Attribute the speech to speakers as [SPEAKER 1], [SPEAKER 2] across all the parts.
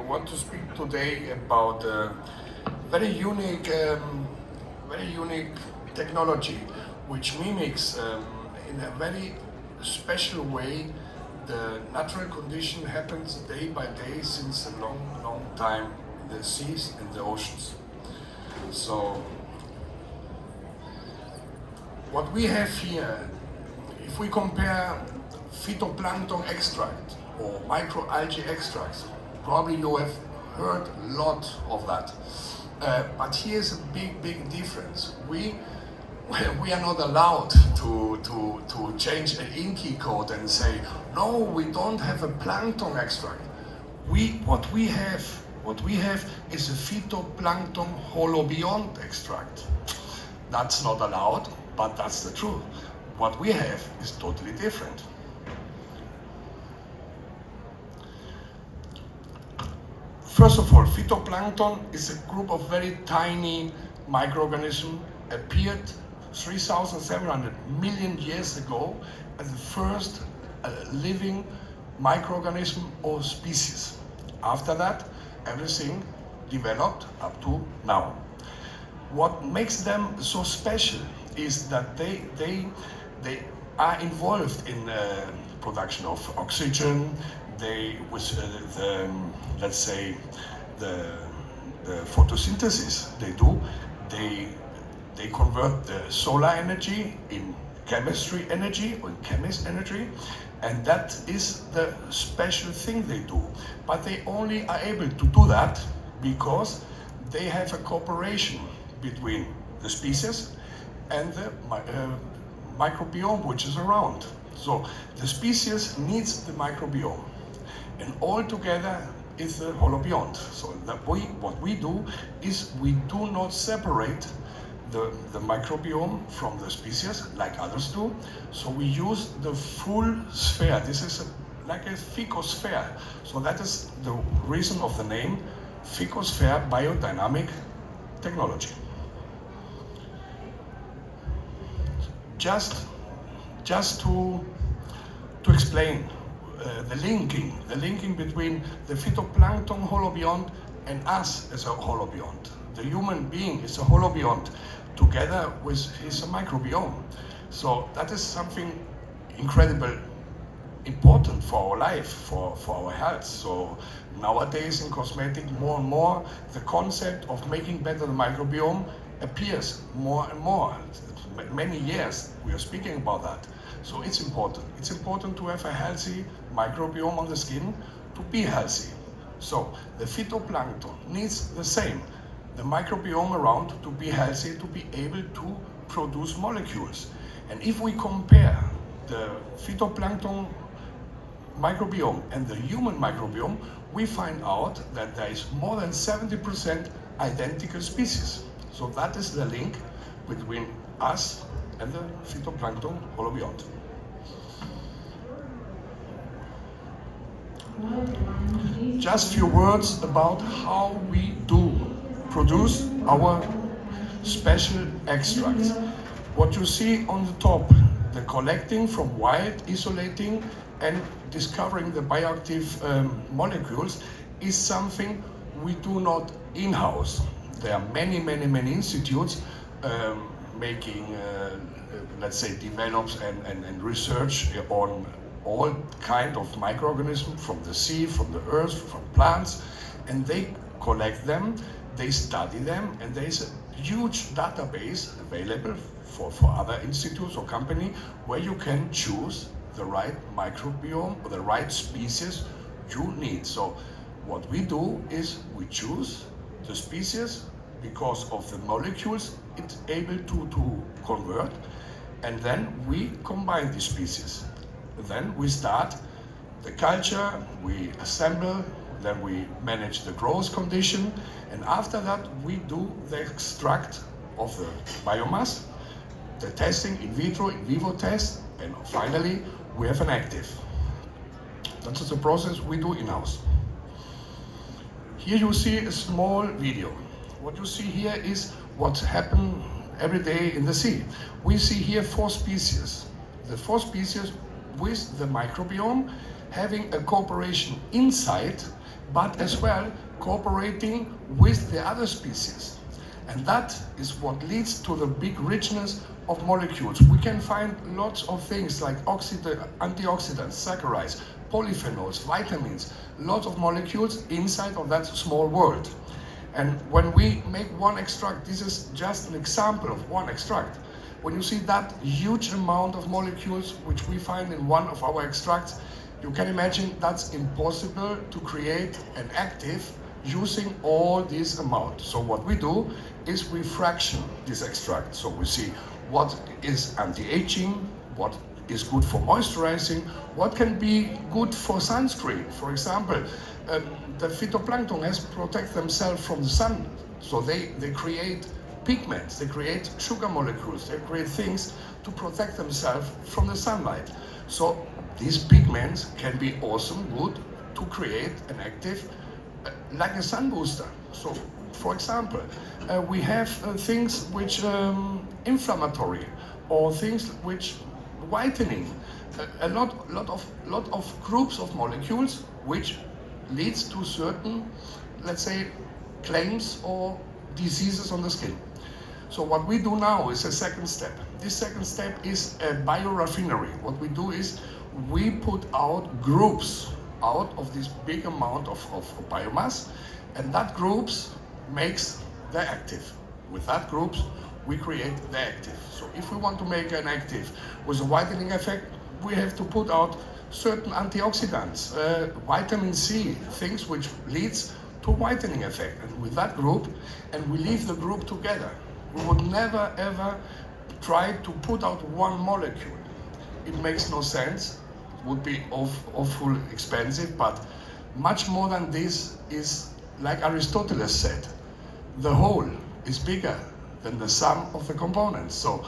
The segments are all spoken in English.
[SPEAKER 1] want to speak today about a very unique technology which mimics in a very special way the natural condition happens day by day since a long time in the seas and the oceans. So what we have here, if we compare phytoplankton extract or microalgae extracts, probably you have heard a lot of that. But here's a big difference. We are not allowed to change an INCI code and say, no, we don't have a plankton extract. What we have is a phytoplankton holobiont extract. That's not allowed, but that's the truth. What we have is totally different. First of all, phytoplankton is a group of very tiny microorganisms appeared 3,700 million years ago as the first living microorganism or species. After that, everything developed up to now. What makes them so special is that they are involved in production of oxygen. They, with let's say the photosynthesis they do, they convert the solar energy in chemistry energy or in chemist energy, and that is the special thing they do. But they only are able to do that because they have a cooperation between the species and the microbiome which is around. So the species needs the microbiome, and all together is the holobiont. So what we do is we do not separate the microbiome from the species like others do. So we use the full sphere. This is like a Phycosphere. So that is the reason of the name, Phycosphere Biodynamic technology. Just to explain the linking between the phytoplankton holobiont and us as a holobiont. The human being is a holobiont together with his microbiome. So that is something incredible, important for our life, for our health. So nowadays in cosmetic, more and more, the concept of making better the microbiome appears more and more. Many years we are speaking about that. So it's important. It's important to have a healthy microbiome on the skin to be healthy. So the phytoplankton needs the same, the microbiome around to be healthy, to be able to produce molecules. And if we compare the phytoplankton microbiome and the human microbiome, we find out that there is more than 70% identical species. So that is the link between us and the phytoplankton holobiont. Just a few words about how we do produce our special extracts. What you see on the top, the collecting from wild, isolating and discovering the bioactive molecules is something we do not in-house. There are many institutes making, let's say, develops and research on all kind of microorganisms from the sea, from the earth, from plants, and they collect them, they study them, and there is a huge database available for other institutes or company where you can choose the right microbiome or the right species you need. So what we do is we choose the species because of the molecules it's able to convert, and then we combine the species. Then we start the culture, we assemble, then we manage the growth condition, and after that we do the extract of the biomass, the testing in vitro, in vivo test, and finally we have an active. That is the process we do in-house. Here you see a small video. What you see here is what happens every day in the sea. We see here 4 species. The 4 species with the microbiome having a cooperation inside but as well cooperating with the other species. And that is what leads to the big richness of molecules. We can find lots of things like antioxidants, saccharides, polyphenols, vitamins, lots of molecules inside of that small world. And when we make one extract, this is just an example of one extract. When you see that huge amount of molecules which we find in one of our extracts, you can imagine that's impossible to create an active using all this amount. So what we do is we fraction this extract. So we see what is anti-aging, what is good for moisturizing, what can be good for sunscreen. For example, the phytoplankton has to protect themselves from the sun. So they create pigments, they create sugar molecules, they create things to protect themselves from the sunlight. So these pigments can be also good to create an active like a sun booster. So, for example, we have things which inflammatory, or things which whitening. A lot of groups of molecules which leads to certain, let's say, claims or diseases on the skin. So what we do now is a second step. This second step is a bioraffinery. What we do is we put out groups out of this big amount of biomass, and that groups makes the active. With that groups, we create the active. So if we want to make an active with a whitening effect, we have to put out certain antioxidants, vitamin C, things which leads to whitening effect. And with that group, and we leave the group together. We would never ever try to put out one molecule. It makes no sense. Would be awful expensive, but much more than this is, like Aristotle said, the whole is bigger than the sum of the components. So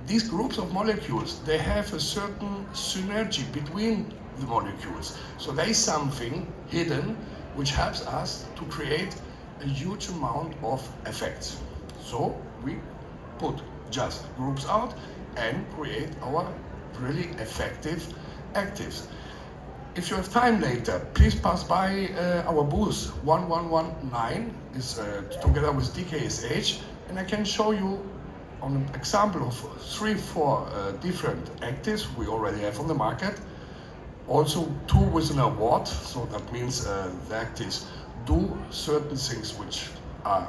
[SPEAKER 1] these groups of molecules, they have a certain synergy between the molecules. So there is something hidden which helps us to create a huge amount of effects. So we put just groups out and create our really effective actives. If you have time later, please pass by our booth 1119 is together with DKSH, and I can show you on an example of 3-4 different actives we already have on the market. Also 2 with an award, so that means the actives do certain things which are,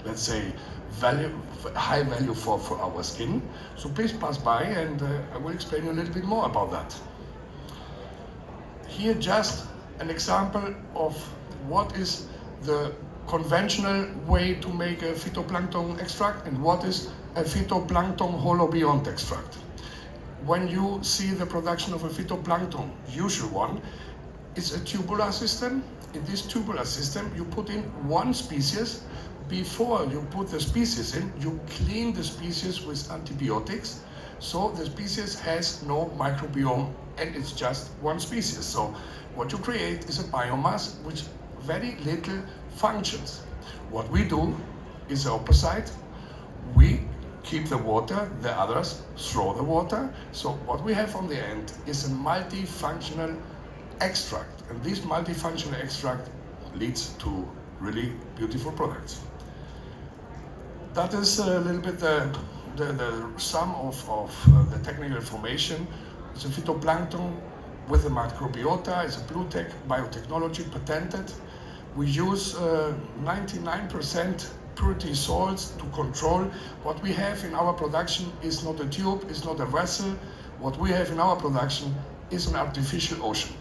[SPEAKER 1] let's say, high value for our skin. So please pass by, and I will explain you a little bit more about that. Here just an example of what is the conventional way to make a phytoplankton extract and what is a phytoplankton holobiont extract. When you see the production of a phytoplankton, usual one, it's a tubular system. In this tubular system, you put in one species. Before you put the species in, you clean the species with antibiotics, so the species has no microbiome and it's just one species. So what you create is a biomass which very little functions. What we do is the opposite. We keep the water, the others throw the water. So what we have on the end is a multifunctional extract, and this multifunctional extract leads to really beautiful products. That is a little bit the sum of the technical information. It's a phytoplankton with a microbiota. It's a blue tech biotechnology, patented. We use 99% purity salts to control. What we have in our production is not a tube, it's not a vessel. What we have in our production is an artificial ocean.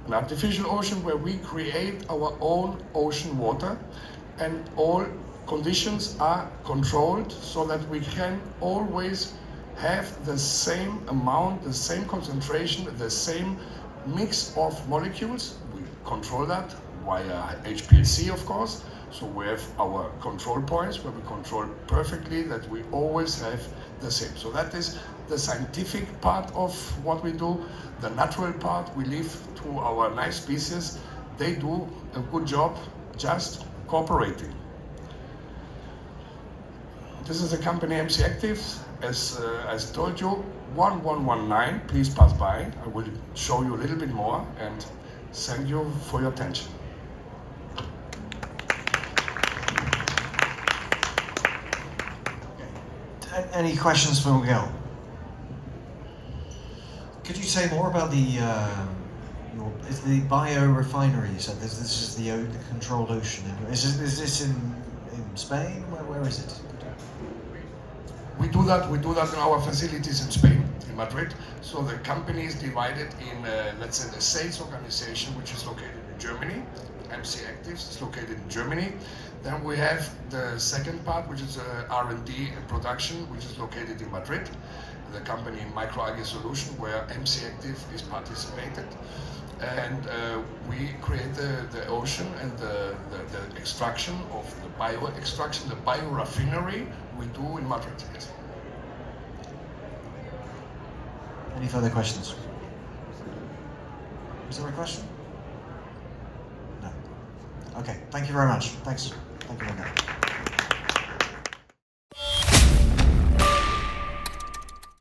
[SPEAKER 1] An artificial ocean where we create our own ocean water, and all conditions are controlled so that we can always have the same amount, the same concentration, the same mix of molecules. We control that via HPLC, of course. So we have our control points where we control perfectly that we always have the same. So that is the scientific part of what we do. The natural part we leave to our nice species. They do a good job just cooperating. This is the company MC Actives. As told you, 1119, please pass by. I will show you a little bit more, and thank you for your attention.
[SPEAKER 2] Any questions for Miguel? Could you say more about the it's the biorefinery? You said this is the controlled ocean. Is this in Spain? Where is it?
[SPEAKER 1] We do that in our facilities in Spain, in Madrid. So the company is divided in, let's say, the sales organization, which is located in Germany. MC Actives is located in Germany. Then we have the second part, which is R&D and production, which is located in Madrid. The company Microbial Solution, where MC Active is participated. And we create the ocean and the extraction of the bio extraction, the biorefinery we do in Madrid. Yes.
[SPEAKER 2] Any further questions? Is there a question? No. Okay, thank you very much. Thanks. Thank you very much.